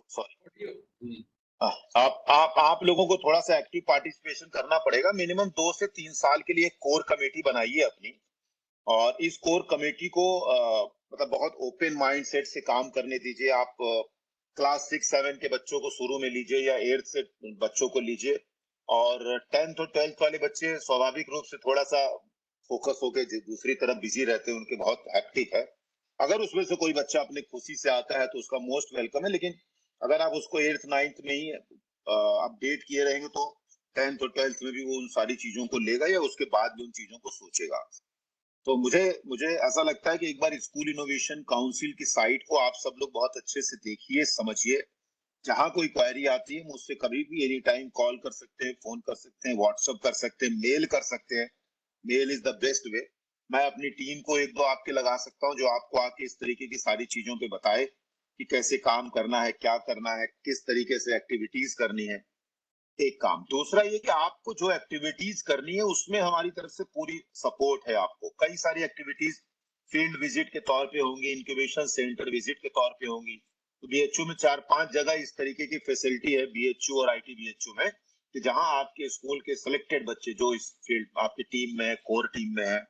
Sorry. आप लोगों को थोड़ा सा एक्टिव पार्टिसिपेशन करना पड़ेगा। मिनिमम 2 से 3 साल के लिए कोर कमेटी बनाइए अपनी, और इस कोर कमेटी को मतलब बहुत ओपन माइंड सेट से काम करने दीजिए। आप क्लास 6-7 के बच्चों को शुरू में लीजिए या 8 से बच्चों को लीजिए, और 10th और 12th वाले बच्चे स्वाभाविक रूप से थोड़ा सा फोकस होके दूसरी तरफ बिजी रहते हैं, उनके बहुत हेक्टिक है। अगर उसमें से कोई बच्चा अपने खुशी से आता है तो उसका मोस्ट वेलकम है, लेकिन अगर आप उसको 8th 9th में ही अपडेट किए रहेंगे तो 10th और 12th में भी वो उन सारी चीजों को लेगा या उसके बाद भी उन चीजों को सोचेगा। तो मुझे मुझे ऐसा लगता है कि एक बार स्कूल इनोवेशन काउंसिल की साइट को आप सब लोग बहुत अच्छे से देखिए, समझिए। जहां कोई क्वेरी आती है मुझसे कभी भी एनी टाइम कॉल कर सकते हैं, फोन कर सकते हैं, व्हाट्सएप कर सकते हैं, मेल कर सकते हैं। Mail is the best way. मैं अपनी टीम को एक दो आपके लगा सकता हूँ जो आपको आके इस तरीके की सारी चीजों पे बताए कि कैसे काम करना है, क्या करना है, किस तरीके से एक्टिविटीज करनी है। एक काम दूसरा ये कि आपको जो एक्टिविटीज करनी है उसमें हमारी तरफ से पूरी सपोर्ट है। आपको कई सारी एक्टिविटीज फील्ड विजिट के तौर पे होंगी, इंक्यूबेशन सेंटर विजिट के तौर पे होंगी। तो बीएचयू में 4-5 जगह इस तरीके की फैसिलिटी है, बीएचयू और आईटीबीएचयू में, कि जहां आपके स्कूल के सिलेक्टेड बच्चे जो इस फील्ड आपकी टीम में है, कोर टीम में है,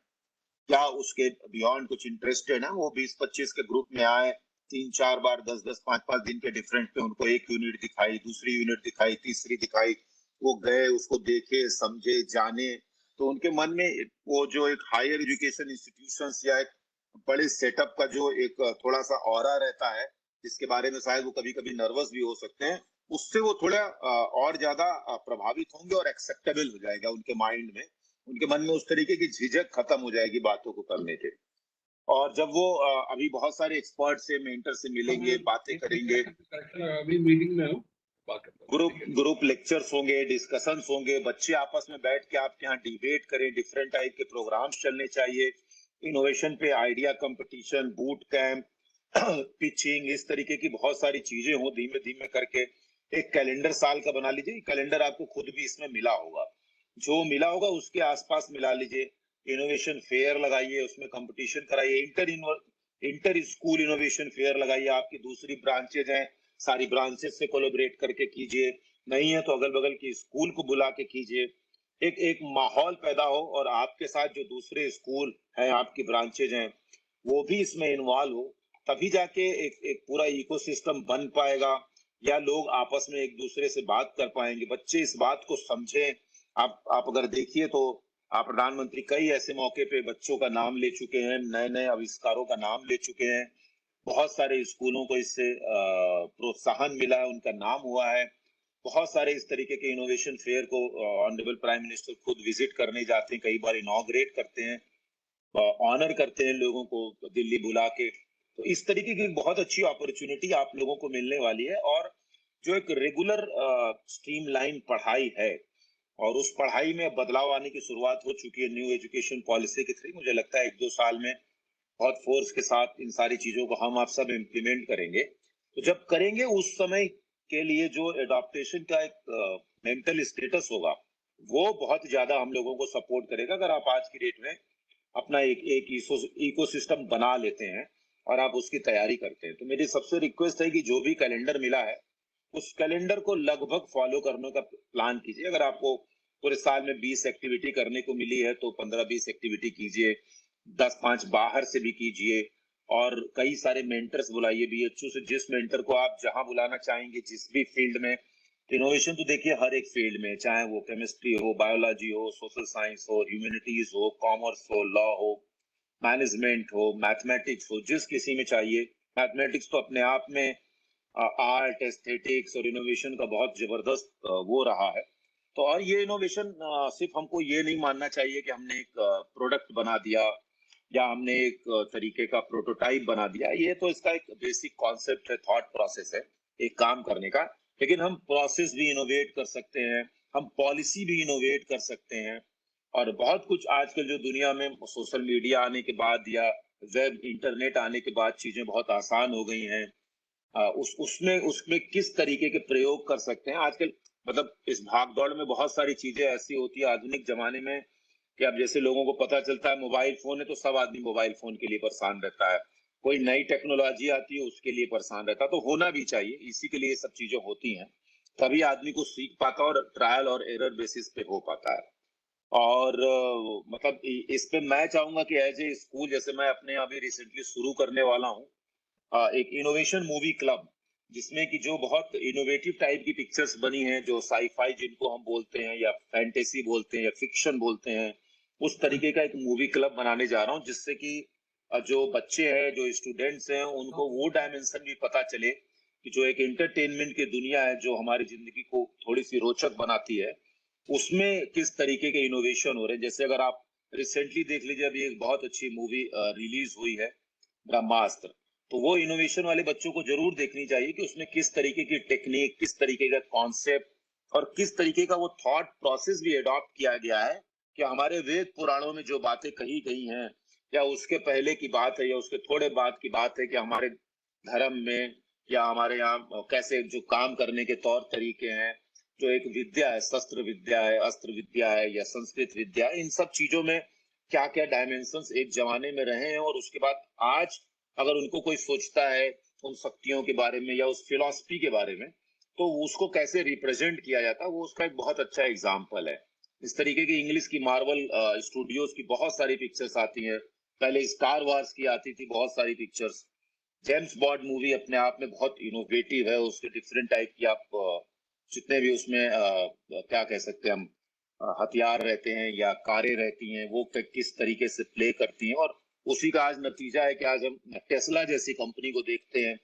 या उसके बियॉन्ड कुछ इंटरेस्टेड है, वो 20-25 के ग्रुप में आए, 3-4 बार 10-10 5-5 दिन के डिफरेंट पे उनको एक यूनिट दिखाई, दूसरी यूनिट दिखाई, तीसरी दिखाई, वो गए, उसको देखे, समझे, जाने। तो उनके मन में वो जो एक हायर एजुकेशन इंस्टीट्यूशंस या एक बड़े सेटअप का जो एक थोड़ा सा ऑरा रहता है, जिसके बारे में शायद वो कभी कभी नर्वस भी हो सकते हैं, उससे वो थोड़ा और ज्यादा प्रभावित होंगे और एक्सेप्टेबल हो जाएगा उनके माइंड में। उनके मन में उस तरीके की झिझक खत्म हो जाएगी बातों को करने के। और जब वो अभी बहुत सारे एक्सपर्ट से, मेंटर से हाँ, मिलेंगे, मैं बातें एक करेंगे, अभी मीटिंग में हूँ, बात करता हूँ, ग्रुप ठीक है। ग्रुप लेक्चर्स होंगे, डिस्कशंस होंगे, बच्चे आपस में बैठ के आपके यहाँ डिबेट करें, डिफरेंट टाइप के प्रोग्राम्स चलने चाहिए। इनोवेशन पे idea competition, boot camp, pitching, इस तरीके की बहुत सारी चीजें हो, धीमे धीमे करके। एक कैलेंडर साल का बना लीजिए, कैलेंडर आपको खुद भी इसमें मिला होगा, जो मिला होगा उसके आसपास मिला लीजिए। इनोवेशन फेयर लगाइए, उसमें कंपटीशन कराइए, इंटर स्कूल इनोवेशन फेयर लगाइए। आपकी दूसरी ब्रांचेज हैं, सारी ब्रांचेस से कोलैबोरेट करके कीजिए। नहीं है तो अगल बगल की स्कूल को बुला के कीजिए। एक एक माहौल पैदा हो, और आपके साथ जो दूसरे स्कूल हैं, आपकी ब्रांचेज हैं, वो भी इसमें इन्वॉल्व हो। तभी जाके एक एक पूरा इकोसिस्टम बन पाएगा, या लोग आपस में एक दूसरे से बात कर पाएंगे, बच्चे इस बात को समझें। आप अगर देखिए तो आप प्रधानमंत्री कई ऐसे मौके पे बच्चों का नाम ले चुके हैं, नए नए आविष्कारों का नाम ले चुके हैं। बहुत सारे स्कूलों को इससे प्रोत्साहन मिला है, उनका नाम हुआ है। बहुत सारे इस तरीके के इनोवेशन फेयर को ऑनरेबल प्राइम मिनिस्टर खुद विजिट करने जाते हैं, कई बार इनॉग्रेट करते हैं, ऑनर करते हैं लोगों को दिल्ली बुला के। तो इस तरीके की बहुत अच्छी अपॉर्चुनिटी आप लोगों को मिलने वाली है। और जो एक रेगुलर स्ट्रीमलाइन पढ़ाई है, और उस पढ़ाई में बदलाव आने की शुरुआत हो चुकी है न्यू एजुकेशन पॉलिसी के थ्रू। मुझे लगता है 1-2 साल में बहुत फोर्स के साथ इन सारी चीजों को हम आप सब इम्प्लीमेंट करेंगे। तो जब करेंगे उस समय के लिए जो एडॉप्टेशन का एक मेंटल स्टेटस होगा, वो बहुत ज्यादा हम लोगों को सपोर्ट करेगा। अगर आप आज की डेट में अपना एक एक इकोसिस्टम बना लेते हैं और आप उसकी तैयारी करते हैं, तो मेरी सबसे रिक्वेस्ट है कि जो भी कैलेंडर मिला है उस कैलेंडर को लगभग फॉलो करने का प्लान कीजिए। अगर आपको पूरे साल में 20 एक्टिविटी करने को मिली है तो 15-20 एक्टिविटी कीजिए, 10-5 बाहर से भी कीजिए, और कई सारे मेंटर्स बुलाइए बीएचयू से। जिस मेंटर को आप जहां बुलाना चाहेंगे, जिस भी फील्ड में, इनोवेशन तो देखिए हर एक फील्ड में, चाहे वो केमिस्ट्री हो, बायोलॉजी हो, सोशल साइंस हो, ह्यूमैनिटीज हो, कॉमर्स हो, लॉ हो, मैनेजमेंट हो, मैथमेटिक्स हो, जिस किसी में चाहिए। मैथमेटिक्स तो अपने आप में आर्ट, एस्थेटिक्स और इनोवेशन का बहुत जबरदस्त वो रहा है। तो और ये इनोवेशन सिर्फ हमको ये नहीं मानना चाहिए कि हमने एक प्रोडक्ट बना दिया या हमने एक तरीके का प्रोटोटाइप बना दिया। ये तो इसका एक बेसिक कॉन्सेप्ट है, थॉट प्रोसेस है एक काम करने का। लेकिन हम प्रोसेस भी इनोवेट कर सकते हैं, हम पॉलिसी भी इनोवेट कर सकते हैं। और बहुत कुछ आजकल जो दुनिया में सोशल मीडिया आने के बाद या वेब इंटरनेट आने के बाद चीजें बहुत आसान हो गई हैं। उसमें उसमें किस तरीके के प्रयोग कर सकते हैं आजकल। मतलब इस भागदौड़ में बहुत सारी चीजें ऐसी होती है आधुनिक जमाने में, कि अब जैसे लोगों को पता चलता है मोबाइल फोन है तो सब आदमी मोबाइल फोन के लिए परेशान रहता है। कोई नई टेक्नोलॉजी आती है उसके लिए परेशान रहता है, तो होना भी चाहिए, इसी के लिए ये सब चीजें होती हैं, तभी आदमी को सीख पाता है और ट्रायल और एरर बेसिस पे हो पाता है। और मतलब इस पे मैं चाहूंगा कि एज ए स्कूल, जैसे मैं अपने अभी रिसेंटली शुरू करने वाला हूँ एक इनोवेशन मूवी क्लब, जिसमें कि जो बहुत इनोवेटिव टाइप की पिक्चर्स बनी हैं, जो साईफाई जिनको हम बोलते हैं या फैंटेसी बोलते हैं या फिक्शन बोलते हैं, उस तरीके का एक मूवी क्लब बनाने जा रहा हूँ, जिससे कि जो बच्चे हैं, जो स्टूडेंट्स हैं, उनको वो डायमेंशन भी पता चले कि जो एक एंटरटेनमेंट की दुनिया है, जो हमारी जिंदगी को थोड़ी सी रोचक बनाती है, उसमें किस तरीके के इनोवेशन हो रहे हैं। जैसे अगर आप रिसेंटली देख लीजिए, अभी एक बहुत अच्छी मूवी रिलीज हुई है, ब्रह्मास्त्र। तो वो इनोवेशन वाले बच्चों को जरूर देखनी चाहिए कि उसमें किस तरीके की टेक्निक, किस तरीके का कॉन्सेप्ट और किस तरीके का वो थॉट प्रोसेस भी अडॉप्ट किया गया है, कि हमारे वेद पुराणों में जो बातें कही गई हैं, या उसके पहले की बात है या उसके थोड़े बाद की बात है, कि हमारे धर्म में या हमारे यहाँ कैसे जो काम करने के तौर तरीके हैं, जो एक विद्या है, शस्त्र विद्या है, अस्त्र विद्या है या संस्कृत विद्या है, इन सब चीजों में क्या क्या डायमेंशंस एक जमाने में रहे हैं, और उसके बाद आज अगर उनको कोई सोचता है उन शक्तियों के बारे में या उस फिलॉसफी के बारे में, तो उसको कैसे रिप्रेजेंट किया जाता है, वो उसका एक बहुत अच्छा एग्जाम्पल है। इस तरीके की इंग्लिश की मार्वल स्टूडियोज की बहुत सारी पिक्चर्स आती हैं, पहले स्टार वार्स की आती थी बहुत सारी पिक्चर्स। जेम्स बॉन्ड मूवी अपने आप में बहुत इनोवेटिव है, उसके डिफरेंट टाइप की आप जितने भी उसमें क्या कह सकते हैं हम, हथियार रहते हैं या कारें रहती हैं, वो किस तरीके से प्ले करती हैं, और उसी का आज नतीजा है कि आज हम टेस्ला जैसी कंपनी को देखते हैं,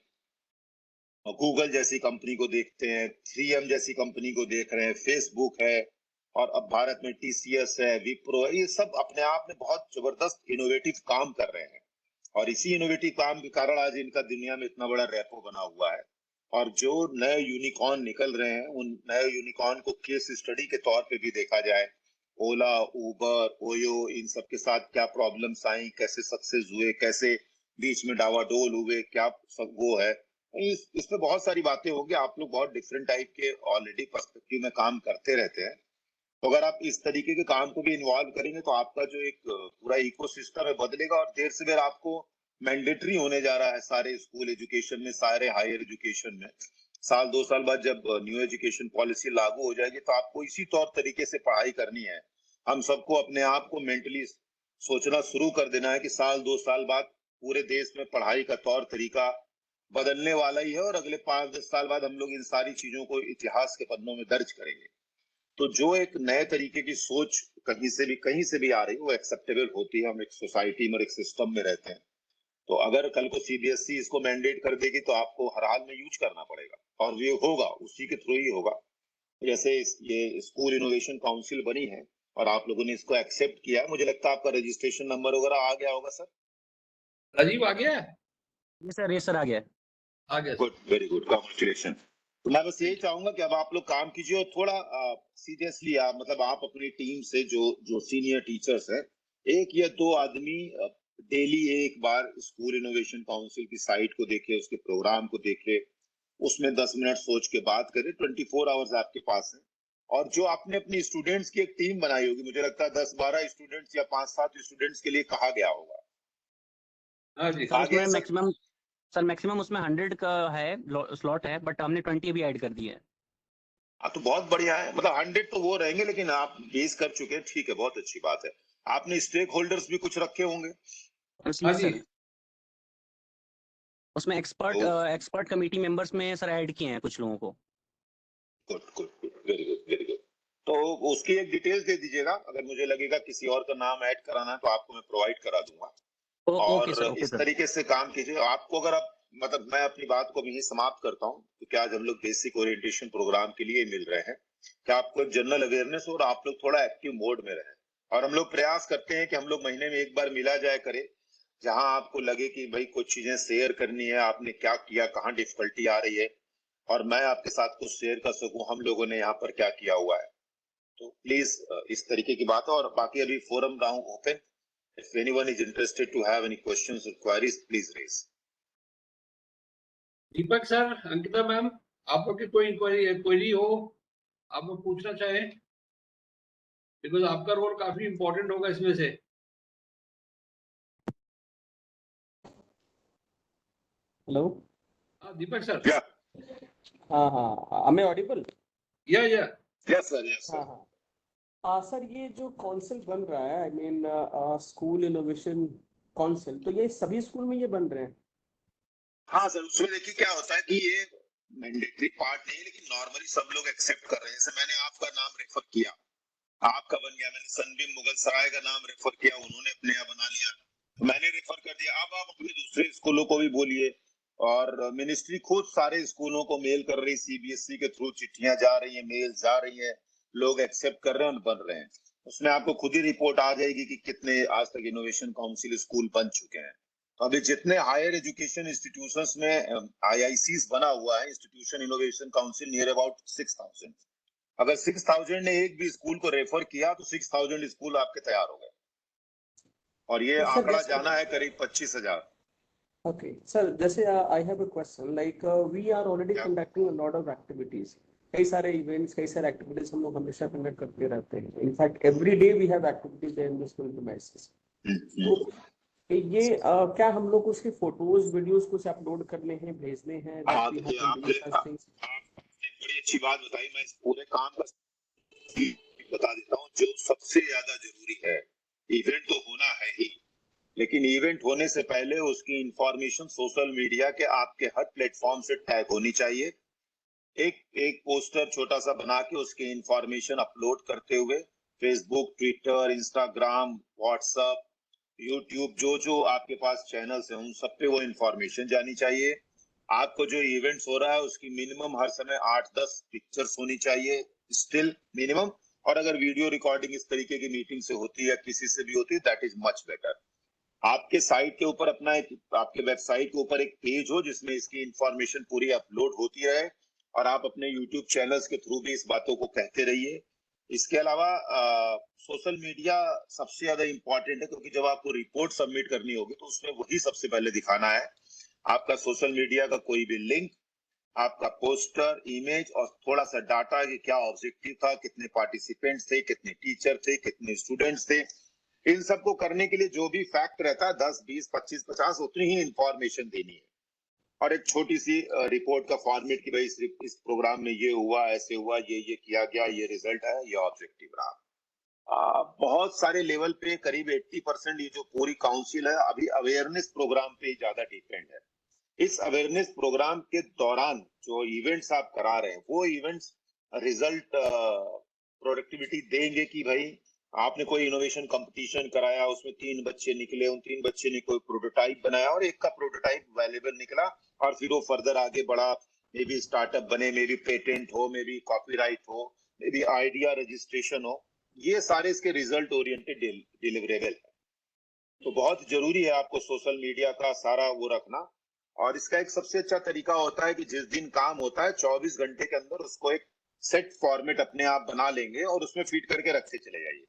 गूगल जैसी कंपनी को देखते हैं, 3M जैसी कंपनी को देख रहे हैं, फेसबुक है, और अब भारत में TCS है, विप्रो है, ये सब अपने आप में बहुत जबरदस्त इनोवेटिव काम कर रहे हैं। और इसी इनोवेटिव काम के कारण आज इनका दुनिया में इतना बड़ा रेपो बना हुआ है। और जो नए यूनिकॉर्न निकल रहे हैं, उन नए यूनिकॉर्न को केस स्टडी के तौर पे भी देखा जाए, ओला, उबर, ओयो, इन सब के साथ क्या प्रॉब्लम्स आई, कैसे सक्सेस हुए, कैसे बीच में डावाडोल हुए, क्या सब वो है, इस पे बहुत सारी बातें होंगी। आप लोग बहुत डिफरेंट टाइप के ऑलरेडी पर्सपेक्टिव में काम करते रहते हैं, तो अगर आप इस तरीके के काम को भी इन्वॉल्व करेंगे, तो आपका जो एक पूरा इकोसिस्टम है बदलेगा, और देर से देर आपको मैंडेटरी होने जा रहा है सारे स्कूल एजुकेशन में, सारे हायर एजुकेशन में। साल 2 साल बाद जब न्यू एजुकेशन पॉलिसी लागू हो जाएगी, तो आपको इसी तौर तरीके से पढ़ाई करनी है। हम सबको अपने आप को मेंटली सोचना शुरू कर देना है कि साल 2 साल बाद पूरे देश में पढ़ाई का तौर तरीका बदलने वाला ही है, और अगले 5-10 साल बाद हम लोग इन सारी चीजों को इतिहास के पन्नों में दर्ज करेंगे। तो जो एक नए तरीके की सोच कहीं से भी आ रही है, वो एक्सेप्टेबल होती है। हम एक सोसाइटी में और एक सिस्टम में रहते हैं, तो अगर कल को CBSE इसको मैंडेट कर देगी, तो आपको हर हाल में यूज करना पड़ेगा, और ये होगा उसी के थ्रू ही होगा। जैसे ये स्कूल इनोवेशन काउंसिल बनी है और आप लोगों ने इसको एक्सेप्ट किया है, मुझे लगता है आपका रजिस्ट्रेशन नंबर वगैरह आ गया होगा सर। राजीव आ गया है? ये सर आ गया है। आ गया गुड, वेरी गुड, कांग्रेचुलेशन। तो मैं बस यही चाहूंगा कि अब आप लोग काम कीजिए, और थोड़ा सीरियसली आप, मतलब आप अपनी टीम से जो जो सीनियर टीचर्स हैं, 1 या 2 आदमी डेली एक बार स्कूल इनोवेशन काउंसिल की साइट को देखे, उसके प्रोग्राम को देखे, उसमें 10 मिनट सोच के बात करें। 24 आवर्स आपके पास है, और जो आपने अपनी स्टूडेंट्स की एक टीम बनाई होगी, मुझे लगता है 10-12 स्टूडेंट्स या 5-7 स्टूडेंट्स के लिए कहा गया होगा। हाँ जी। सर उसमें मैक्सिमम उसमें 100 का है स्लॉट है, बट हमने 20 अभी ऐड कर दिए हैं। हाँ, तो बहुत बढ़िया है, मतलब 100 तो वो रहेंगे, लेकिन आप 20 कर चुके हैं, ठीक है, बहुत अच्छी बात है। आपने स्टेक होल्डर्स भी कुछ रखे होंगे। हाँ जी। सर उसमें एक्सपर्ट कमेटी मेंबर्स में सर ऐड किए हैं कुछ लोगों को। Good good good, very good very good. तो उसकी एक डिटेल्स दे दीजिएगा, अगर मुझे लगेगा किसी और का नाम ऐड कराना है तो आपको मैं प्रोवाइड करा दूंगा। ओके सर, और ओके इस सर। तरीके से काम कीजिए। आपको अगर आप, मतलब मैं अपनी बात को यही समाप्त करता हूँ, क्योंकि आज हम लोग बेसिक ओरिएंटेशन प्रोग्राम के लिए मिल रहे हैं, कि आपको एक जनरल अवेयरनेस हो और आप लोग थोड़ा एक्टिव मोड में रहें। और हम लोग प्रयास करते हैं कि हम लोग महीने में एक बार मिला जाए करें, जहां आपको लगे कि भाई कुछ चीजें शेयर करनी है, आपने क्या किया, कहाँ डिफिकल्टी आ रही है, और मैं आपके साथ कुछ शेयर कर सकूं हम लोगों ने यहाँ पर क्या किया हुआ है। तो प्लीज इस तरीके की बात है। और बाकी अभी forum now open, if anyone is interested to have any questions or queries, please raise. Deepak sir, Ankita ma'am, आप लोग की कोई क्वेरी हो, आप लोग पूछना चाहें, बिकॉज आपका रोल काफी इंपॉर्टेंट होगा इसमें से। हेलो। Deepak sir. Yeah. हाँ हाँ, am I audible? Yeah, yeah. Yes, sir. Yes, sir. हाँ हाँ। सर ये जो काउंसिल बन रहा है, I mean school innovation council, तो ये सभी स्कूल में ये बन रहे हैं? हाँ सर, उसमें देखिए क्या होता है कि ये मैंडेटरी पार्ट नहीं है, लेकिन नॉर्मली सब लोग एक्सेप्ट कर रहे हैं। जैसे मैंने आपका नाम रेफर किया, आपका बन गया, मैंने सनबीम मुगल सराय का नाम रेफर किया, उन्होंने अपने यहाँ बना लिया, मैंने रेफर कर दिया। अब आप अपने दूसरे स्कूलों को भी बोलिए, और मिनिस्ट्री खुद सारे स्कूलों को मेल कर रही, सीबीएसई के थ्रू चिट्ठियां जा रही है, मेल जा रही है, लोग एक्सेप्ट कर रहे हैं और बन रहे हैं। उसमें आपको खुद ही रिपोर्ट आ जाएगी कि कितने आज तक इनोवेशन काउंसिल स्कूल बन चुके हैं। तो अभी जितने हायर एजुकेशन इंस्टीट्यूशंस में आईआईसीस बना हुआ है, institution innovation council, near about 6000। अगर 6000 ने एक भी स्कूल को रेफर किया तो 6000 स्कूल आपके तैयार हो गए, और ये तो सर आंकड़ा जैसे, जाना है करीब 25000। ओके सर, जैसे I have a question, like we are already Yeah. Conducting a lot of activities, कई सारे इवेंट्स, कई सारे एक्टिविटीज हम लोग हमेशा कंडक्ट करते रहते हैं। In fact every day we have activities in the school premises. तो ये क्या हम लोग उसकी फोटोज वीडियोस कुछ अपलोड करने हैं, भेजने हैं, that we have to do such things? आपने बड़ी अच्छी बात बताई। मैं इस पूरे काम का बता देता हूँ जो सबसे ज्यादा जरूरी है। इवेंट तो होना है ही, लेकिन इवेंट होने से पहले उसकी इंफॉर्मेशन सोशल मीडिया के आपके हर प्लेटफॉर्म से टैग होनी चाहिए। एक पोस्टर छोटा सा बना के उसकी इंफॉर्मेशन अपलोड करते हुए Facebook, Twitter, Instagram, WhatsApp, YouTube, जो आपके पास चैनल्स हैं उन सब पे वो इंफॉर्मेशन जानी चाहिए। आपको जो इवेंट्स हो रहा है उसकी मिनिमम हर समय 8-10 पिक्चर्स होनी चाहिए, स्टिल मिनिमम। और अगर वीडियो रिकॉर्डिंग इस तरीके की मीटिंग से होती है या किसी से भी होती है, दैट इज मच बेटर। आपके साइट के ऊपर अपना एक, आपके वेबसाइट के ऊपर एक पेज हो जिसमें इसकी इंफॉर्मेशन पूरी अपलोड होती रहे, और आप अपने यूट्यूब चैनल्स के थ्रू भी इस बातों को कहते रहिए। इसके अलावा सोशल मीडिया सबसे ज्यादा इंपॉर्टेंट है, क्योंकि जब आपको रिपोर्ट सबमिट करनी होगी तो उसमें वही सबसे पहले दिखाना है। आपका सोशल मीडिया का कोई भी लिंक, आपका पोस्टर, इमेज और थोड़ा सा डाटा कि क्या ऑब्जेक्टिव था, कितने पार्टिसिपेंट्स थे, कितने टीचर थे, कितने स्टूडेंट्स थे। इन सबको करने के लिए जो भी फैक्ट रहता है 10, 20, 25, 50 उतनी ही इंफॉर्मेशन देनी है, और एक छोटी सी रिपोर्ट का फॉर्मेट कि भाई इस प्रोग्राम में ये हुआ, ऐसे हुआ, ये किया गया, ये रिजल्ट है, ये ऑब्जेक्टिव रहा। बहुत सारे लेवल पे करीब 80% ये जो पूरी काउंसिल है अभी अवेयरनेस प्रोग्राम पे ज्यादा डिपेंड है। इस अवेयरनेस प्रोग्राम के दौरान जो इवेंट्स आप करा रहे हैं वो इवेंट्स रिजल्ट प्रोडक्टिविटी देंगे कि भाई आपने कोई इनोवेशन कंपटीशन कराया, उसमें 3 बच्चे निकले, उन 3 बच्चे ने कोई प्रोटोटाइप बनाया और एक का प्रोटोटाइप वैल्यूएबल निकला, और फिर वो फर्दर आगे बढ़ा, मे बी स्टार्टअप बने, मे बी पेटेंट हो, मे बी कॉपीराइट हो, मे बी आइडिया रजिस्ट्रेशन हो। ये सारे इसके रिजल्ट ओरिएंटेड डिलीवरेबल है। तो बहुत जरूरी है आपको सोशल मीडिया का सारा वो रखना, और इसका एक सबसे अच्छा तरीका होता है कि जिस दिन काम होता है 24 घंटे के अंदर उसको एक सेट फॉर्मेट अपने आप बना लेंगे और उसमें फीड करके रखते चले जाइए,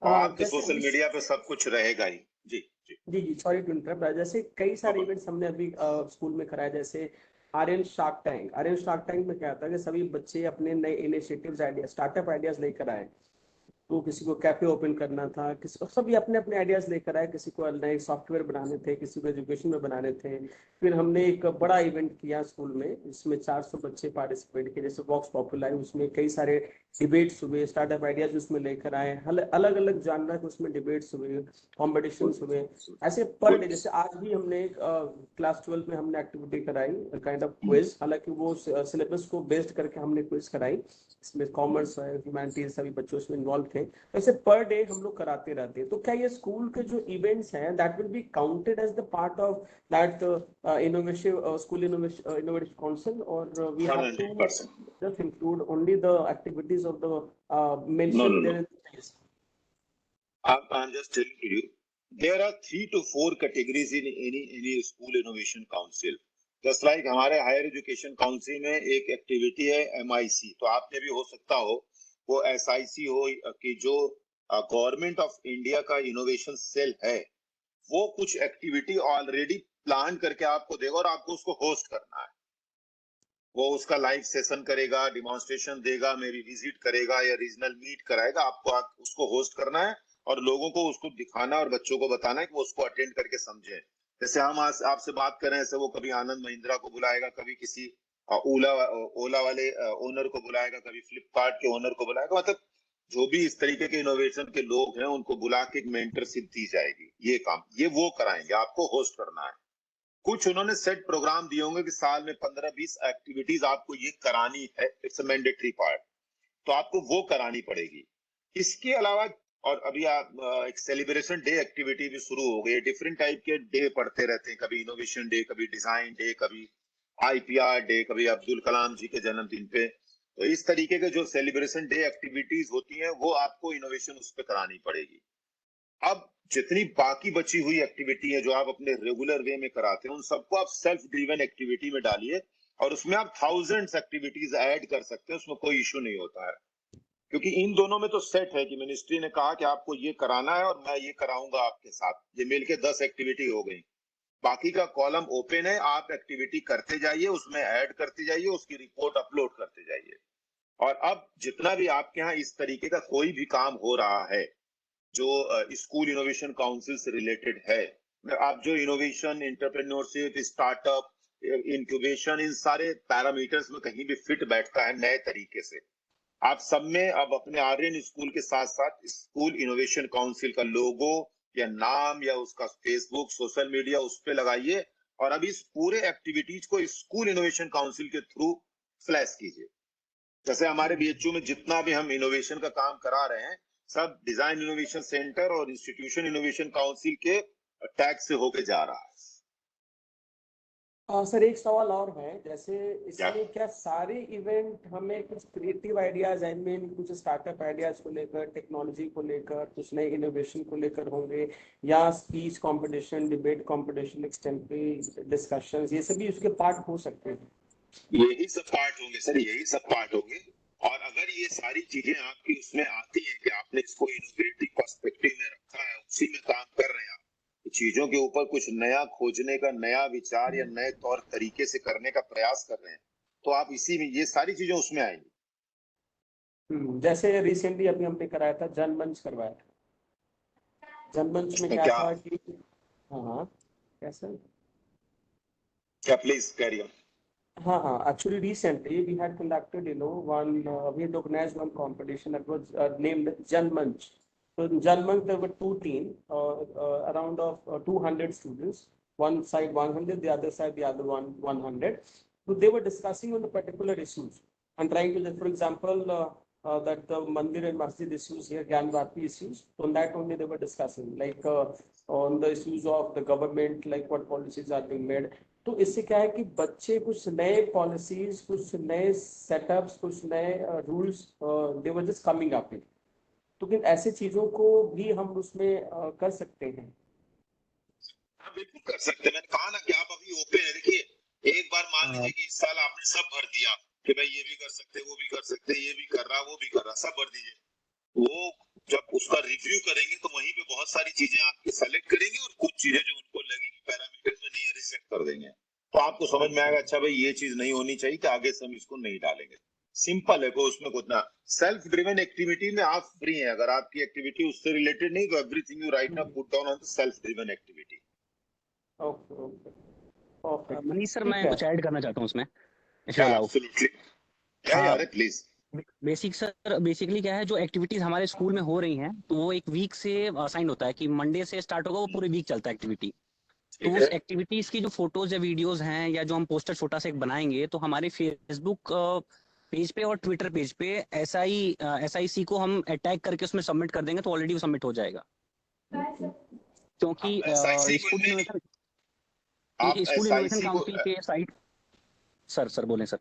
और आपके जैसे सोशल मीडिया पे सब कुछ रहेगा ही। जी जी जी, सॉरी टू इंटरप्ट। जैसे कई सारे इवेंट्स हमने अभी स्कूल में कराए, जैसे Aryan Shark Tank. Aryan Shark Tank में क्या था कि सभी बच्चे अपने नए इनिशिएटिव्स, आइडिया, स्टार्टअप आइडियाज लेकर आए। तो किसी को कैफे ओपन करना था, किसी सभी अपने अपने आइडियाज लेकर आए, किसी को नए सॉफ्टवेयर बनाने थे, किसी को एजुकेशन में बनाने थे। फिर हमने एक बड़ा इवेंट किया स्कूल में, जिसमें 400 बच्चे पार्टिसिपेट किए, जैसे वॉक्स पॉपुलर। उसमें कई सारे डिबेट्स हुए, स्टार्टअप आइडियाज उसमें लेकर आए, अलग अलग जानना के उसमें डिबेट्स हुए, कॉम्पिटिशन हुए। ऐसे पर डे, जैसे आज भी हमने क्लास 12 में हमने एक्टिविटी कराई, काइंड ऑफ क्विज। हालांकि वो सिलेबस को बेस्ड करके हमने क्विज कराई, इसमें कॉमर्स है, ह्यूमैनिटीज, सभी बच्चों इसमें इन्वॉल्व थे। ऐसे पर डे हम लोग कराते रहते हैं। तो क्या ये स्कूल के जो इवेंट्स हैं, that will be counted as the part of that innovation school innovation council, और we have to 100%। just include only the activities of the No, mentioned no, there no. in the place? I'm just telling you, there are 3 to 4 categories in any school innovation council. Just like हमारे higher education council में एक activity है MIC, तो आपने भी हो सकता हो वो SIC हो कि जो गवर्नमेंट ऑफ इंडिया का इनोवेशन सेल है, वो कुछ एक्टिविटी ऑलरेडी प्लान करके आपको देगा और आपको उसको होस्ट करना है। वो उसका लाइव सेशन करेगा, डिमॉन्स्ट्रेशन देगा, मेरी विजिट करेगा या रीजनल मीट कराएगा, आपको उसको होस्ट करना है और लोगों को उसको दिखाना और बच्चों को बताना है कि वो उसको अटेंड करके समझे। जैसे हम आज आपसे बात कर रहे हैं, ऐसे वो कभी आनंद महिंद्रा को बुलाएगा, कभी किसी ओला ओला वाले ओनर को बुलाएगा, कभी फ्लिपकार्ट के ओनर को बुलाएगा। मतलब जो भी इस तरीके के इनोवेशन के लोग हैं उनको बुला के एक मेंटरशिप दी जाएगी। ये काम ये वो कराएंगे, आपको होस्ट करना है। कुछ उन्होंने सेट प्रोग्राम दिए होंगे कि साल में 15-20 एक्टिविटीज आपको ये करानी है, इट्स अ मैंडेटरी पार्ट, तो आपको वो करानी पड़ेगी। इसके अलावा और अभी आप एक सेलिब्रेशन डे एक्टिविटी भी शुरू हो गई। डिफरेंट टाइप के डे पढ़ते रहते हैं, कभी इनोवेशन डे, कभी डिजाइन डे, कभी आईपीआर डे, कभी अब्दुल कलाम जी के जन्मदिन पे। तो इस तरीके के जो सेलिब्रेशन डे एक्टिविटीज होती हैं वो आपको इनोवेशन उस पर करानी पड़ेगी। अब जितनी बाकी बची हुई एक्टिविटी है जो आप अपने रेगुलर वे में कराते हैं, उन सबको आप सेल्फ ड्रिवन एक्टिविटी में डालिए और उसमें आप थाउजेंड्स एक्टिविटीज ऐड कर सकते हैं, उसमें कोई इश्यू नहीं होता है। क्योंकि इन दोनों में तो सेट है कि मिनिस्ट्री ने कहा कि आपको ये कराना है और मैं ये कराऊंगा आपके साथ, ये मिलके 10 एक्टिविटी हो गई। बाकी का कॉलम ओपन है, आप एक्टिविटी करते जाइए, उसमें ऐड करते जाइए, उसकी रिपोर्ट अपलोड करते जाइए। और अब जितना भी आपके यहाँ इस तरीके का कोई भी काम हो रहा है जो स्कूल इनोवेशन काउंसिल से रिलेटेड है, आप जो इनोवेशन, एंटरप्रेन्योरशिप, स्टार्टअप, इंक्यूबेशन, इन सारे पैरामीटर्स में कहीं भी फिट बैठता है नए तरीके से, आप सब में अब अपने आर्यन स्कूल के साथ साथ स्कूल इनोवेशन काउंसिल का लोगो या नाम या उसका फेसबुक, सोशल मीडिया उस पे लगाइए और अब इस पूरे एक्टिविटीज को स्कूल इनोवेशन काउंसिल के थ्रू फ्लैश कीजिए। जैसे हमारे बीएचयू में जितना भी हम इनोवेशन का काम करा रहे हैं, सब डिजाइन इनोवेशन सेंटर और इंस्टीट्यूशन इनोवेशन काउंसिल के टैग से होके जा रहा है। सर एक सवाल और है, जैसे क्या? इसमें क्या सारे इवेंट हमें कुछ क्रिएटिव आइडियाज, आई मीन कुछ स्टार्टअप आइडियाज को लेकर, टेक्नोलॉजी को लेकर, कुछ नए इनोवेशन को लेकर होंगे, या speech competition, debate competition, extempore discussions, ये सभी उसके पार्ट हो सकते हैं? यही सब पार्ट होंगे सर, यही सब पार्ट होंगे। और अगर ये सारी चीजें आपकी उसमें आती हैं कि आपने इसको इनोवेटिव पर्सपेक्टिव में रखा है, उसी में काम कर रहे हैं आप, चीजों के ऊपर कुछ नया खोजने का, नया विचार या नए तौर तरीके से करने का प्रयास कर रहे हैं, तो आप इसी में ये सारी चीजें उसमें आएंगी। जैसे रिसेंटली अभी हमने कराया था, जनमंच करवाया था। जनमंच में क्या था कि हाँ कैसे क्या, प्लीज कैरी ऑन। हाँ, actually recently we had conducted, we had organized one competition that was named Janmanch. So in Janmanch there were two teams, around of 200 students, one side 100, the other side the other one 100. So they were discussing on the particular issues and trying to, for example, that the Mandir and Masjid issues here, Gyan Bharti issues. So on that only they were discussing, like on the issues of the government, like what policies are being made. तो इससे क्या है कि बच्चे कुछ नए policies, कुछ नए सेटअप्स, कुछ नए rules they were just coming up with, तो किन ऐसे चीजों को भी हम उसमें कर सकते हैं? हाँ बिल्कुल कर सकते हैं, मैंने कहा ना कि आप अभी ओपन है। देखिए, एक बार मान लीजिए कि इस साल आपने सब भर दिया कि भाई ये भी कर सकते, वो भी कर सकते, ये भी कर रहा, वो भी कर रहा, सब भर दीजिए। वो जब उसका रिव्यू करेंगे तो वहीं पे बहुत सारी चीजें आपके सेलेक्ट करेंगे और कुछ चीजें जो उनको लगेगी पैरामीटर्स में नहीं है, रिजेक्ट कर देंगे। तो आपको समझ में आएगा, अच्छा भाई ये चीज नहीं होनी चाहिए, कि आगे से हम इसको नहीं डालेंगे। सिंपल है, कोई उसमें कुछ ना। सेल्फ ड्रिवन एक्टिविटी में आप फ्री हैं, अगर आपकी एक्टिविटी उससे रिलेटेड नहीं तो everything you right now put down on the self driven activity. Okay okay okay Manish sir, मैं कुछ ऐड करना चाहता हूँ उसमें, एब्सोल्युटली, क्या यार, प्लीज। बेसिकली क्या है, जो एक्टिविटीज हमारे स्कूल में हो रही हैं तो वो एक वीक से असाइन होता है कि मंडे से स्टार्ट होगा, वो पूरे वीक चलता है एक्टिविटी। तो उस एक्टिविटीज की जो फोटोज या वीडियोस हैं या जो हम पोस्टर छोटा सा एक बनाएंगे, तो हमारे फेसबुक पेज पे और ट्विटर पेज पे SIC को हम अटैग करके उसमें सबमिट कर देंगे, तो ऑलरेडी वो सबमिट हो जाएगा। क्योंकि स्कूल इनोवेशन काउंसिल के साइट। सर बोलें सर।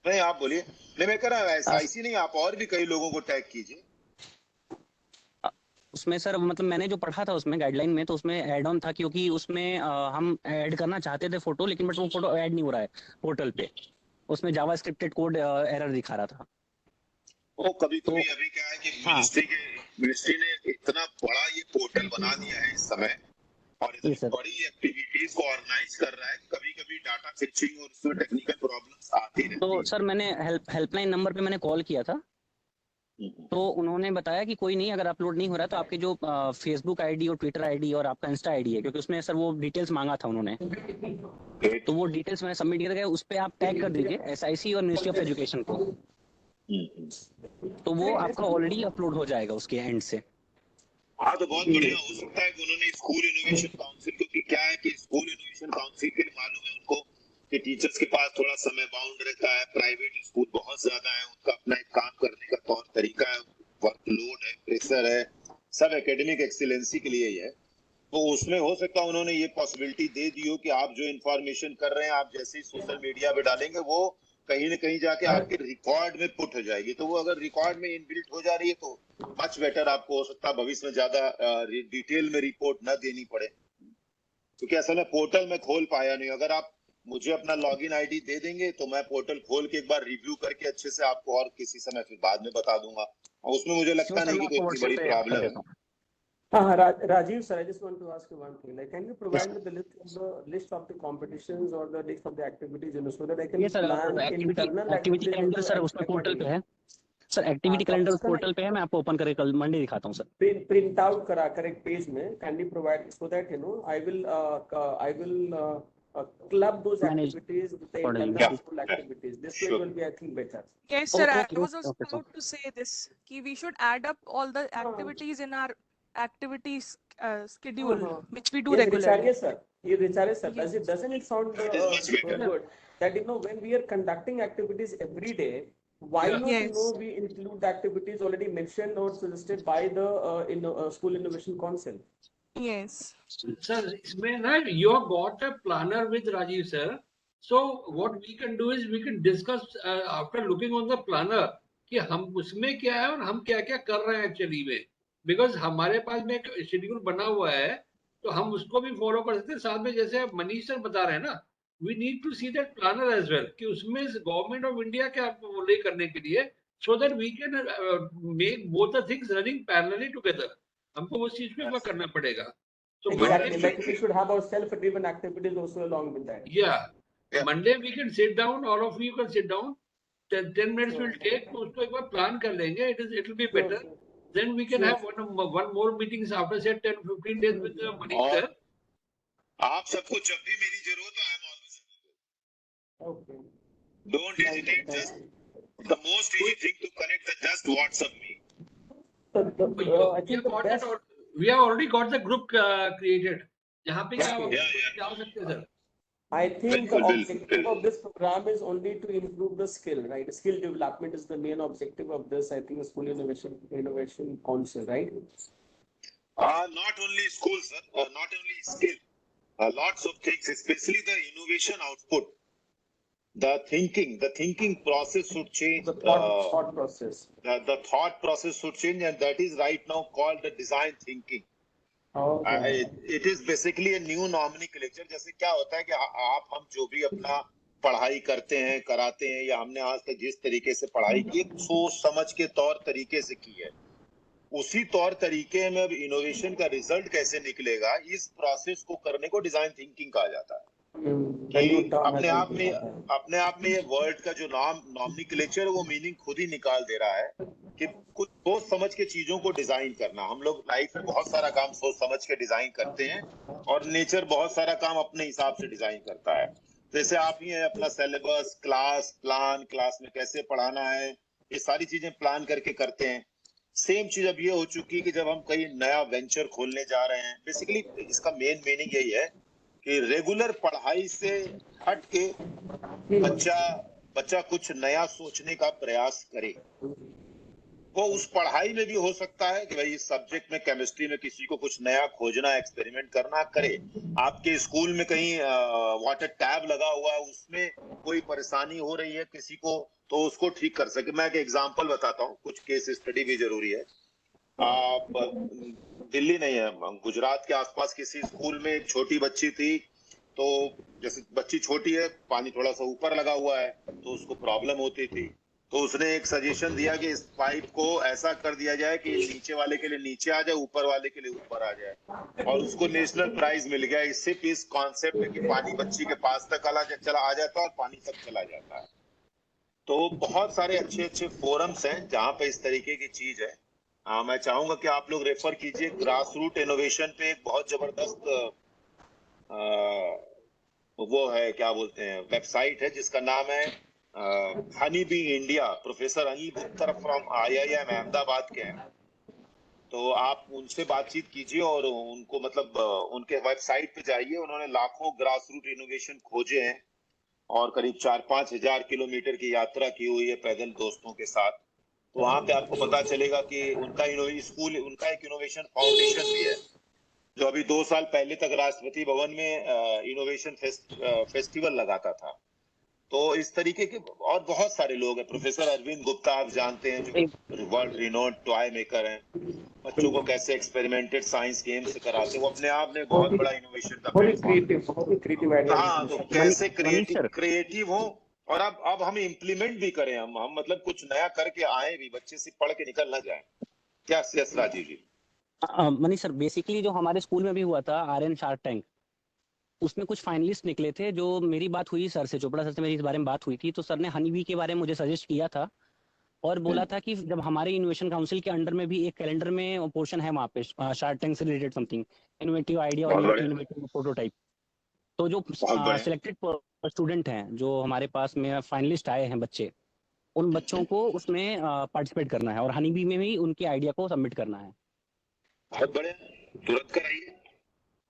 नहीं आप बोलिए। नहीं मैं कह रहा हूँ SIC नहीं, आप और भी कई लोगों को टैग कीजिए उसमें सर। मतलब मैंने जो पढ़ा था उसमें गाइडलाइन में, तो उसमें ऐड ऑन था, क्योंकि उसमें हम ऐड करना चाहते थे फोटो, लेकिन बट वो फोटो ऐड नहीं हो रहा है पोर्टल पे, उसमें जावा स्क्रिप्टेड कोड एरर दिखा रहा था। वो कभी कभी अभी क्या है कि मिनिस्ट्री ने इतना बड़ा ये पोर्टल बना दिया है इस समय, और इतनी बड़ी एक्टिविटीज को ऑर्गेनाइज कर रहा है, कभी कभी डाटा फिचिंग और उसमें टेक्निकल प्रॉब्लम्स आती रहती है। तो सर मैंने हेल्पलाइन नंबर पे मैंने कॉल किया था, तो उन्होंने बताया कि कोई नहीं, अगर अपलोड नहीं हो रहा है तो आपके जो फेसबुक आईडी और ट्विटर आईडी और आपका इंस्टा आईडी है, क्योंकि उसमें सर वो डिटेल्स मांगा था उन्होंने, ग्रेट। तो वो डिटेल्स मैंने सबमिट किया था, उस पर आप टैग कर दीजिए एसआईसी और मिनिस्ट्री ऑफ एजुकेशन को, तो वो आपका ऑलरेडी अपलोड हो जाएगा उसके एंड से। हाँ, तो बहुत बढ़िया। हो सकता है कि उन्होंने स्कूल इनोवेशन काउंसिल, क्योंकि क्या है कि स्कूल इनोवेशन काउंसिल के लिए मालूम है उनको कि टीचर्स के पास थोड़ा समय बाउंड रहता है, प्राइवेट स्कूल बहुत ज्यादा है, उनका अपना एक काम करने का तौर तरीका है, वर्कलोड है, प्रेशर है, सब एकेडमिक एक्सीलेंसी के लिए ही है। तो उसमें हो सकता है उन्होंने ये पॉसिबिलिटी दे दी हो कि आप जो इन्फॉर्मेशन कर रहे हैं, आप जैसे ही सोशल मीडिया पे डालेंगे वो कहीं न कहीं जाके आपके रिकॉर्ड में पुट हो जाएगी। तो वो अगर रिकॉर्ड में इनबिल्ट हो जा रही है तो मच बेटर, आपको हो सकता है भविष्य में ज्यादा डिटेल में रिपोर्ट न देनी पड़े, क्योंकि असल में पोर्टल में खोल पाया नहीं। अगर आप मुझे अपना लॉगिन आईडी दे देंगे तो मैं पोर्टल खोल के एक बार रिव्यू करके अच्छे से आपको और किसी समय फिर बाद में बता दूंगा, और उसमें मुझे लगता नहीं कि कोई इतनी बड़ी प्रॉब्लम है। Rajiv sir, I just want to ask you one thing. Like, can you provide me the list of the competitions or the list of the activities, you know, so that I can ये sir plan internal activity activities calendar also sir at उसमें my portal पे level. है sir, activity तो calendar उसका portal पे है, मैं आपको ओपन करके कल मंडे दिखाता हूँ सर। प्रिंट आउट करा कर एक पेज में kindly provide so that you know I will club those manage activities with the पड़ेगा। internal school activities. This way it will be, I think, better. Yes, sir. I Okay, was also okay, sir. about to say this. Ki we should add up all the activities in our activities schedule, which we do Yes, regularly. Richarya sir. Yes, Richarya sir. Yes. Doesn't it sound It is much better. good that, you know, when we are conducting activities every day, why Yeah. not, you Yes. know, we include the activities already mentioned or suggested by the School Innovation Council? Yes. Sir, इसमें ना you have got a planner with Rajiv sir. So what we can do is we can discuss after looking on the planner कि हम उसमें क्या है और हम क्या क्या कर रहे हैं एक्चुअली में, बिकॉज हमारे पास में एक शेड्यूल बना हुआ है तो हम उसको भी फॉलो कर सकते हैं। साथ में जैसे मनीष सर बता रहे हैं ना, we need to see that planner as well कि उसमें गवर्नमेंट ऑफ इंडिया क्या ले करने के लिए, so that we can make both the things running parallelly together. हमको उस चीज पे वर्क करना पड़ेगा। So Exactly, Monday, like we should have our self-driven activities also along with that. yeah, Yeah. Monday we can sit down, all of you can sit down, 10 minutes will take, तो उसको एक बार plan कर लेंगे, it will be better. Then we can have one more meetings after say 10-15 days with Manish sir. आप सबको जब भी मेरी जरूरत हो, I am always available. Okay. Don't hesitate. Just the most easy thing to connect is just WhatsApp me. I think the best. We have already got the group created. जहाँ पे क्या Yeah. हो सकते हैं sir? I think the Bilkul, objective bilkul. of this program is only to improve the skill, right? Skill development is the main objective of this, I think, School Innovation Council, right? Not only school, sir, not only skill, lots of things, especially the innovation output. The thinking process should change. The thought process. The thought process should change, and that is right now called the design thinking. Okay. It is basically a new nomenclature. जैसे क्या होता है कि आप हम जो भी अपना पढ़ाई करते हैं, कराते हैं, या हमने आज तक जिस तरीके से पढ़ाई की, सोच समझ के तौर तरीके से की है, उसी तौर तरीके में अब इनोवेशन का रिजल्ट कैसे निकलेगा, इस प्रोसेस को करने को डिजाइन थिंकिंग कहा जाता है। कि अपने आप में ये वर्ड का जो नॉमेनक्लेचर वो मीनिंग खुद ही निकाल दे रहा है कि कुछ सोच समझ के चीजों को डिजाइन करना। हम लोग लाइफ में बहुत सारा काम सोच समझ के डिजाइन करते हैं, और नेचर बहुत सारा काम अपने हिसाब से डिजाइन करता है। जैसे आप ही अपना सिलेबस, क्लास प्लान, क्लास में कैसे पढ़ाना है, ये सारी चीजें प्लान करके करते हैं। सेम चीज अब ये हो चुकी है कि जब हम कहीं नया वेंचर खोलने जा रहे हैं, बेसिकली इसका मेन मीनिंग यही है कि रेगुलर पढ़ाई से हट के बच्चा कुछ नया सोचने का प्रयास करे। तो उस पढ़ाई में भी हो सकता है कि भाई इस सब्जेक्ट में, केमिस्ट्री में किसी को कुछ नया खोजना, एक्सपेरिमेंट करना, करे। आपके स्कूल में कहीं वाटर टैब लगा हुआ है, उसमें कोई परेशानी हो रही है किसी को, तो उसको ठीक कर सके। मैं एक एग्जांपल बताता हूँ, कुछ केस स्टडी भी जरूरी है। दिल्ली नहीं है, गुजरात के आसपास किसी स्कूल में एक छोटी बच्ची थी, तो जैसे बच्ची छोटी है, पानी थोड़ा सा ऊपर लगा हुआ है, तो उसको प्रॉब्लम होती थी। तो उसने एक सजेशन दिया कि इस पाइप को ऐसा कर दिया जाए कि नीचे वाले के लिए नीचे आ जाए, ऊपर वाले के लिए ऊपर आ जाए, और उसको नेशनल प्राइज मिल गया। सिर्फ इस कॉन्सेप्ट में कि पानी बच्ची के पास तक चला आ जाता है और पानी तक चला जाता है। तो बहुत सारे अच्छे अच्छे फोरम्स हैं जहाँ पे इस तरीके की चीज है। मैं चाहूंगा कि आप लोग रेफर कीजिए ग्रास रूट इनोवेशन पे, एक बहुत जबरदस्त वो है, क्या बोलते हैं, वेबसाइट है जिसका नाम है honey bee India. Professor Anil Gupta from IIM Ahmedabad के हैं। तो आप उनसे बातचीत कीजिए और उनको मतलब उनके वेबसाइट पे जाइए। उन्होंने लाखों ग्रास रूट इनोवेशन खोजे हैं और करीब 4-5 हजार किलोमीटर की यात्रा की हुई है पैदल दोस्तों के साथ। तो वहां पे आपको पता चलेगा कि उनका स्कूल, उनका एक इनोवेशन फाउंडेशन भी है जो अभी 2 साल पहले तक राष्ट्रपति भवन में इनोवेशन फेस्टिवल लगाता था। तो इस तरीके के और बहुत सारे लोग हैं। प्रोफेसर अरविंद गुप्ता आप जानते हैं, जो वर्ल्ड रिनोन्ड टॉय मेकर हैं। बच्चों को कैसे एक्सपेरिमेंटेड साइंस गेम्स कराते हैं, वो अपने आप में बहुत बड़ा इनोवेशन का प्लेटफॉर्म। बहुत ही क्रिएटिव आइडिया। हाँ, तो कैसे मनीष सर, क्रिएटिव हो और अब हम इम्प्लीमेंट भी करें, हम मतलब कुछ नया करके आए भी, बच्चे से पढ़ के निकल ना जाए। क्या यस राजीव जी? मनीष सर, बेसिकली जो हमारे स्कूल में भी हुआ था आर्यन शार्क टैंक, उसमें कुछ फाइनलिस्ट निकले थे। जो मेरी बात हुई सर से, चोपड़ा सर से मेरी इस बारे में बात हुई थी, तो सर ने हनी बी के बारे में मुझे सजेस्ट किया था और बोला था कि जब हमारे इनोवेशन काउंसिल के अंडर में भी एक कैलेंडर में पोर्शन है वहाँ पे शार्क टैंक से रिलेटेड समथिंग इनोवेटिव आइडिया बहुत और बढ़िया, इनोवेटिव प्रोटोटाइप। तो जो बहुत बढ़िया। सिलेक्टेड स्टूडेंट हैं जो हमारे पास में फाइनलिस्ट आए हैं बच्चे, उन बच्चों को उसमें पार्टिसिपेट करना है और हनी बी में भी उनके आइडिया को सबमिट करना है। बहुत बढ़िया, तुरंत कराइए।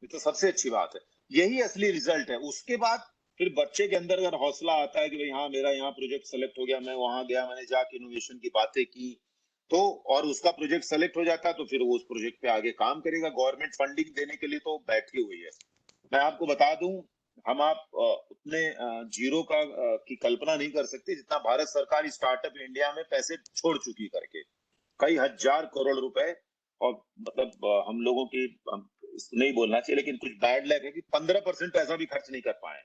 ये तो सबसे अच्छी बात है, यही असली रिजल्ट है। उसके बाद फिर बच्चे के अंदर अगर हौसला आता है कि भाई हाँ, मेरा यहाँ प्रोजेक्ट सेलेक्ट हो गया, मैं वहां गया, मैंने जाके इनोवेशन की बातें की, तो और उसका प्रोजेक्ट सेलेक्ट हो जाता है, तो फिर वो उस प्रोजेक्ट पे आगे काम करेगा। गवर्नमेंट फंडिंग देने के लिए तो बैठी हुई है। मैं आपको बता दूं, हम आप उतने जीरो की कल्पना नहीं कर सकते जितना भारत सरकार स्टार्टअप इंडिया में पैसे छोड़ चुकी करके, कई हजार करोड़ रुपए। और मतलब हम लोगों की, इसको नहीं बोलना चाहिए लेकिन कुछ बैड लग है कि 15% पैसा भी खर्च नहीं कर पाए।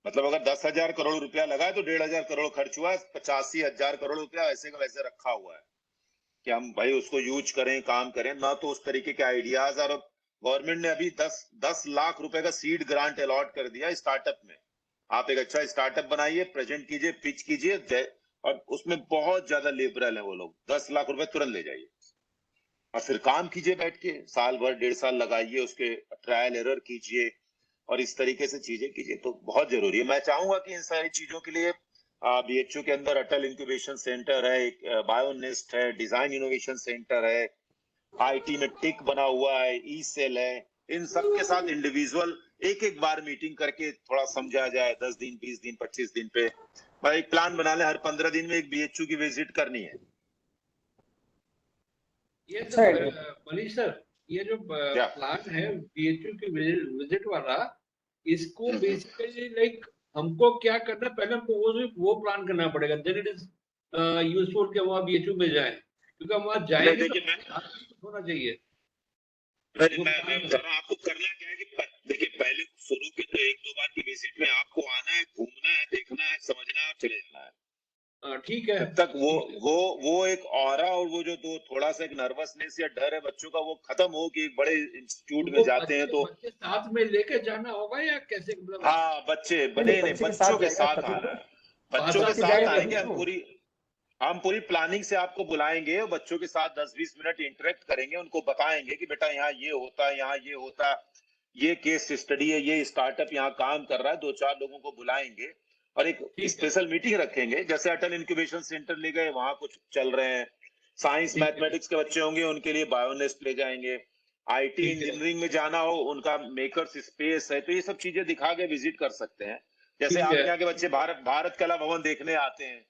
मतलब अगर 10,000 करोड़ रुपया लगा है तो 1,500 करोड़ खर्च हुआ है, 85,000 करोड़ रुपया वैसे का वैसे रखा हुआ है कि हम भाई उसको यूज करें, काम करें ना। तो उस तरीके के आइडियाज, और गवर्नमेंट ने अभी 10 लाख रुपए का सीड ग्रांट अलॉट कर दिया स्टार्टअप में। आप एक अच्छा स्टार्टअप बनाइए, प्रेजेंट कीजिए, पिच कीजिए, और उसमें बहुत ज्यादा लिबरल है वो लोग। 10 लाख रुपए तुरंत ले जाइए और फिर काम कीजिए बैठ के, साल भर 1.5 साल लगाइए, उसके ट्रायल एरर कीजिए और इस तरीके से चीजें कीजिए। तो बहुत जरूरी है। मैं चाहूंगा कि इन सारी चीजों के लिए BHU के अंदर अटल इंक्यूबेशन सेंटर है, एक बायोनेस्ट है, डिजाइन इनोवेशन सेंटर है, IT में टिक बना हुआ है, ई सेल है। इन सब के साथ इंडिविजुअल एक बार मीटिंग करके थोड़ा समझा जाए, 10 दिन, 20 दिन, 25 दिन पे एक प्लान बना ले, हर 15 दिन में एक BHU की विजिट करनी है। ये अच्छा आइडिया। मनीष सर, ये जो क्या? प्लान है BHU की विजिट वाला, इसको हम्म। बेसिकली लाइक हमको क्या करना है, पहले हमको वो प्लान करना पड़ेगा, देन इट इज यूजफुल कि वहाँ BHU में जाए, क्योंकि हम वहाँ नहीं, जाएंगे तो देखिए मैं होना चाहिए। नहीं, वो मैं प्लान बता रहा हूं आपको करना क्या है कि देखिए, पहले शुरू के तो 1-2 बार की विजिट में आपको आना है, घूमना है, देखना है, समझना है और चले जाना है। ठीक है। जब तक वो एक ऑरा और वो जो तो थोड़ा सा एक नर्वसनेस या डर है बच्चों का, वो खत्म हो कि एक बड़े इंस्टीट्यूट में वो जाते हैं तो। बच्चे साथ में लेके जाना होगा या कैसे, मतलब हाँ, बच्चे नहीं, नहीं, बच्चे के बच्चों साथ के जाएगा साथ तभी आना तो। है। बच्चों के बच्चे साथ जाएंगे आएंगे, तभी तो। हम पूरी प्लानिंग से आपको बुलाएंगे और बच्चों के साथ 10-20 मिनट इंटरेक्ट करेंगे, उनको बताएंगे कि बेटा यहाँ ये होता है, यहाँ ये होता है, ये केस स्टडी है, ये स्टार्टअप यहाँ काम कर रहा है। 2-4 लोगों को बुलाएंगे और एक ठीक है, स्पेशल मीटिंग रखेंगे। जैसे अटल इंक्यूबेशन सेंटर ले गए, वहां कुछ चल रहे हैं, साइंस ठीक है, मैथमेटिक्स के बच्चे होंगे, उनके लिए बायोनेस्ट ले जाएंगे। IT ठीक है, इंजीनियरिंग में जाना हो, उनका मेकर्स स्पेस है। तो ये सब चीजें दिखा के विजिट कर सकते हैं। जैसे ठीक है। आपके यहाँ के बच्चे भारत कला भवन देखने आते हैं,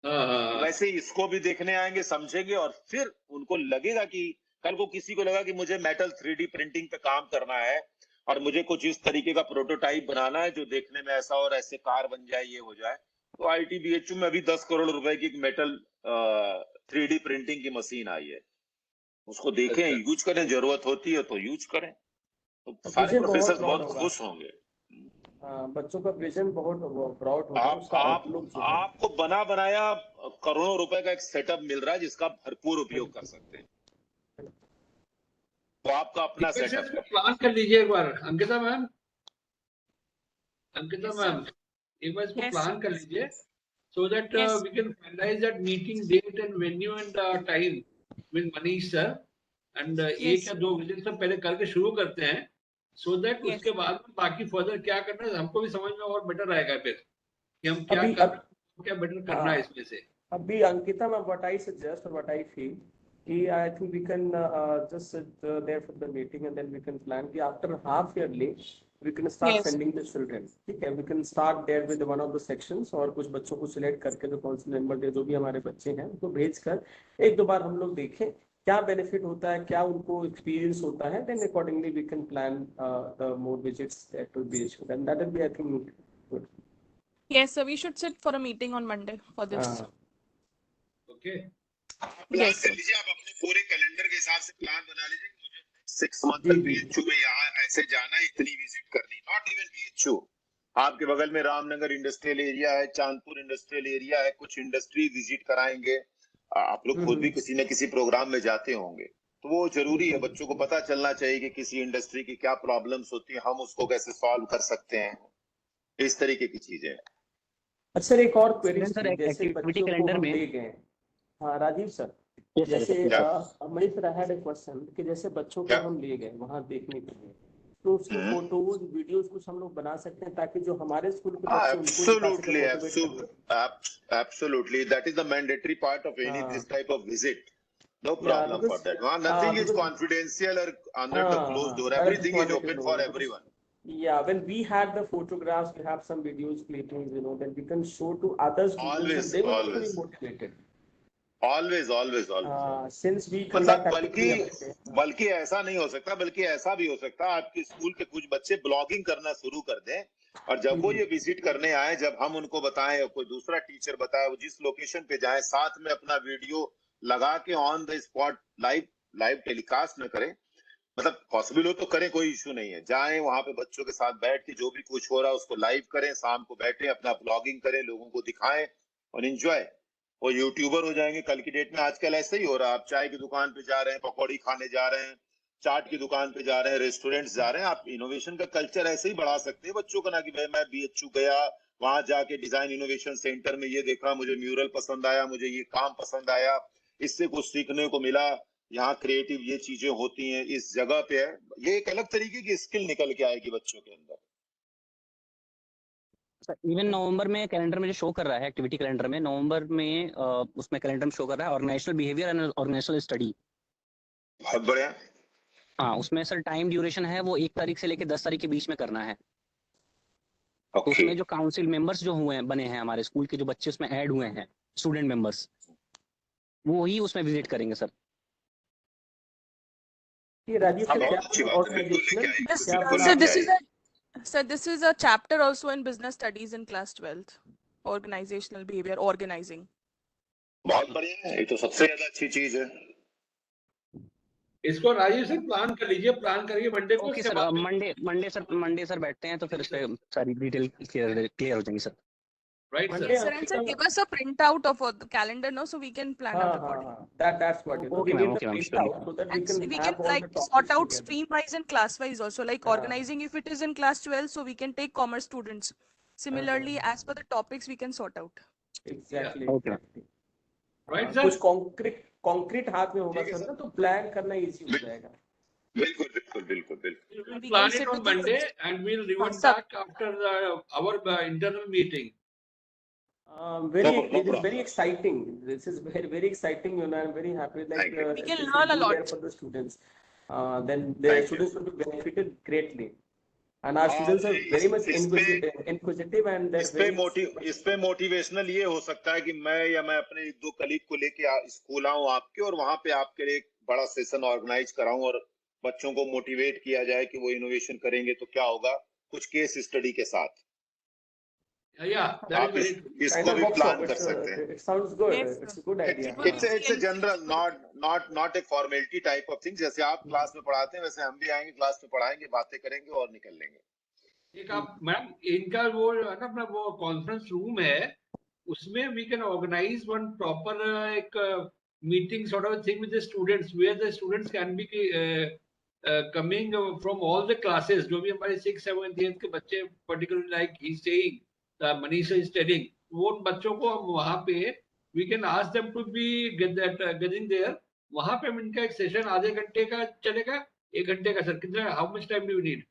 हाँ हाँ हाँ। वैसे ही इसको भी देखने आएंगे, समझेंगे और फिर उनको लगेगा कि कल को किसी को लगा कि मुझे मेटल 3D प्रिंटिंग पे काम करना है और मुझे कुछ इस तरीके का प्रोटोटाइप बनाना है जो देखने में ऐसा और ऐसे कार बन जाए, ये हो जाए। तो IT BHU में अभी 10 करोड़ रुपए की एक मेटल 3D प्रिंटिंग की मशीन आई है। उसको देखें, अच्छा, यूज करें, जरूरत होती है तो यूज करें। तो सारे विजन बहुत प्रोफेसर ब्रॉड बहुत होगा। खुश होंगे। बच्चों का विजन बहुत ब्रॉड होगा, उसका आप आउटलुक जो है। आपको बना बनाया करोड़ों रुपए का एक सेटअप मिल रहा है जिसका भरपूर उपयोग कर सकते हैं। तो आपका अपना दीपक सर सेटअप इसको है। प्लान कर लीजिए एक बार। Ankita ma'am, Ankita Yes, ma'am, sir. एक बार इसको Yes. प्लान कर लीजिए, so that Yes. we can finalize that meeting date and venue and time with Manish sir, and एक Yes. या 2 विजिट तो पहले करके शुरू करते हैं, so that Yes. उसके बाद में बाकी फर्दर क्या करना है हमको भी समझ में और बेटर रहेगा फिर कि हम क्या अभी कर रहे हैं, क्या बेटर करना है हाँ, इसमें से. अभी Ankita ma'am, what I suggest or what I feel, I think we can just sit there for the meeting and then we can plan. After half yearly, we can start Yes. sending the children. ठीक है, we can start there with one of the sections और कुछ बच्चों को select करके जो council member थे, जो भी हमारे बच्चे हैं, उनको भेजकर एक दो बार हम लोग देखें क्या बेनिफिट होता है, क्या उनको एक्सपीरियंस होता है. Then accordingly we can plan the more visits that will be issued, and that will be, I think, good. Yes, so we should sit for a meeting on Monday for this. Okay. Plan Yes. कर लीजिए, आप अपने पूरे calendar के हिसाब से plan बना लीजिए कि मुझे 6 मंथ जी, तक जी। बीएचयू में यहाँ ऐसे जाना है, इतनी विजिट करनी, नॉट इवन बीएचयू. आपके बगल में रामनगर इंडस्ट्रियल एरिया है, चांदपुर इंडस्ट्रियल एरिया है, कुछ इंडस्ट्री विजिट कराएंगे. आप लोग खुद भी किसी न किसी प्रोग्राम में जाते होंगे, तो वो जरूरी है. बच्चों को पता चलना चाहिए कि किसी इंडस्ट्री की क्या प्रॉब्लम्स होती है, हम उसको कैसे सॉल्व कर सकते हैं. इस तरीके की चीजें. अच्छा सर, एक और क्वेरी, सर, जैसे एक्टिविटी बच्चों को कैलेंडर हम में ले गए. हाँ राजीव सर, Yes, sir. जैसे Yeah. Manish sir, I had a question कि जैसे बच्चों को Yeah. हम ले गए वहां देखने के लिए, तो उसकी फोटोज वीडियोस कुछ हम लोग बना सकते हैं ताकि जो हमारे स्कूल के बच्चे उनको Absolutely, absolutely. That is the mandatory part of any this type of visit. No problem for because, that. Nothing is because- confidential or under the closed door. I just Everything is wanted to open know, for because- everyone. Yeah, when we have the photographs, we have some videos, clippings, then we can show to other students, Always, and they will also always. be motivated. Always. Since we मतलब conduct activity, बल्कि ऐसा नहीं हो सकता, बल्कि ऐसा भी हो सकता है आपके स्कूल के कुछ बच्चे ब्लॉगिंग करना शुरू कर दें, और जब वो ये विजिट करने आए, जब हम उनको बताएं या कोई दूसरा टीचर बताए, वो जिस लोकेशन पे जाए साथ में अपना वीडियो लगा के on the spot live telecast न करें. मतलब पॉसिबल हो तो करें, कोई इशू नहीं है. जाएं वहां पे बच्चों के साथ बैठ के जो भी कुछ हो रहा है उसको लाइव करें, शाम को बैठे अपना ब्लॉगिंग करें, लोगों को दिखाएं और एंजॉय. वो यूट्यूबर हो जाएंगे कल की डेट में. आजकल ऐसे ही हो रहा है. आप चाय की दुकान पे जा रहे हैं, पकौड़ी खाने जा रहे हैं, चाट की दुकान पे जा रहे हैं, रेस्टोरेंट्स जा रहे हैं. आप इनोवेशन का कल्चर ऐसे ही बढ़ा सकते हैं बच्चों का, ना कि भाई मैं बीएचयू गया, वहां जाके डिजाइन इनोवेशन सेंटर में ये देखा, मुझे म्यूरल पसंद आया, मुझे ये काम पसंद आया, इससे कुछ सीखने को मिला, यहाँ क्रिएटिव ये चीजें होती हैं, इस जगह पे है. ये एक अलग तरीके की स्किल निकल के आएगी बच्चों के अंदर. इवन नवंबर में कैलेंडर में जो शो कर रहा है, एक्टिविटी कैलेंडर में नवंबर में उसमें कैलेंडर में शो कर रहा है organisational behaviour and organisational study. बहुत बढ़िया. हाँ, उसमें सर टाइम ड्यूरेशन है वो 1 तारीख से लेकर 10 तारीख के बीच में करना है. तो ओके. उसमें जो काउंसिल मेंबर्स जो हुए हैं, बने हैं हमारे स्कूल के जो बच्चे उसमें ऐड हुए हैं, स्टूडेंट मेंबर्स, वो ही उसमें विजिट करेंगे सर. ये राजीव हाँ, सर, बहुत अच्छी बात है. बिल्कुल लेके आएंगे. This, बिल्कुल sir, लेके आएंगे. this is a chapter also in business studies in class 12th. Organizational behavior, organizing. बहुत बढ़िया है. ये तो सबसे ज्यादा अच्छी चीज है. इसको राजीव सर प्लान कर लीजिए, प्लान करिए मंडे को. ओके उसके सर, बाद मंडे सर बैठते हैं तो फिर इस पे सारी डिटेल क्लियर हो जाएंगी sir. Right Monday, sir. Sir, and sir, give us a printout of the calendar, no, so we can plan out accordingly. That's what Okay, we ma'am, need okay, the ma'am, printout so that we And can we have can all like the sort topics out together. stream wise and class wise also, like organizing if it is in class 12, so we can take commerce students. Similarly, as per the topics, we can sort out. Exactly. Okay. exactly. Right कुछ sir. Concrete हाथ में होगा ठीक है sir sir. ना, तो plan करना easy हो जाएगा. बिल्कुल. We'll We plan can it sit on with the Monday and we'll revert sir. back after our internal meeting. It is problem. very exciting. This is very exciting. I'm very happy. Like Thank you. We can this learn will a be there lot. for the students. Then the Thank you. students will be benefited greatly. And our students are very much inquisitive and they're इस पे motivational ये हो सकता है कि मैं अपने 1-2 colleague को लेके स्कूल आऊं आपके, और वहां पे आपके लिए एक बड़ा सेशन ऑर्गेनाइज कराऊं और बच्चों को मोटिवेट किया जाए कि वो इनोवेशन करेंगे तो क्या होगा, कुछ केस स्टडी के साथ. Yeah, that आप is very true. इसको भी प्लान कर सकते हैं. It sounds good. Yes, It's a good idea. It's a general, not a formality type of thing. जैसे आप क्लास में पढ़ाते हैं वैसे हम भी आएंगे क्लास में, पढ़ाएंगे, बातें करेंगे और निकल लेंगे. एक आप मैम इनका वो है ना अपना वो कॉन्फ्रेंस रूम है, उसमें we can organise one proper एक meeting sort of thing with the students, where the students can be coming from all the classes, जो भी हमारे 6th 7th 8th के बच्चे particularly like he saying Manisha is telling, वो उन बच्चों को हम वहाँ पे we can ask them to be getting there. वहाँ पे हम इनका एक सेशन आधे घंटे का चलेगा, 1 घंटे का सर, कितना, how much time do you need?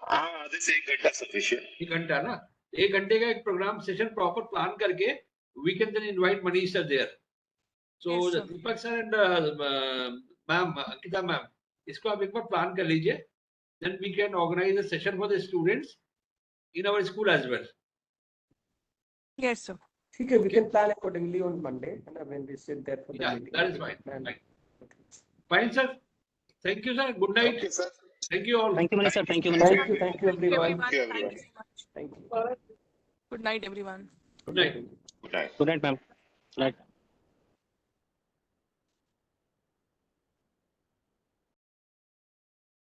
हाँ, आधे से 1 घंटा सफिशिएंट। 1 घंटा ना, 1 घंटे का एक प्रोग्राम सेशन प्रॉपर प्लान करके we can then invite Manisha there. So Yes, sir. Deepak sir and ma'am, Ankita ma'am, इसको आप एक बार प्लान कर लीजिए, then we can organize a session for the students in our school as well. Yes, sir. ठीक है, we Okay. can plan accordingly on Monday, and when we sit there for the Yeah, meeting. that is we fine. can plan. Fine. Fine, sir. Thank you, sir. Good night. Okay sir, Thank you all. Thank you, Manish sir. Thank you, Manish sir. Thank you everyone. Thank you, Thank everyone. you so much. Thank you. Good night, everyone. Good night. Good night. Good night, ma'am. Good night.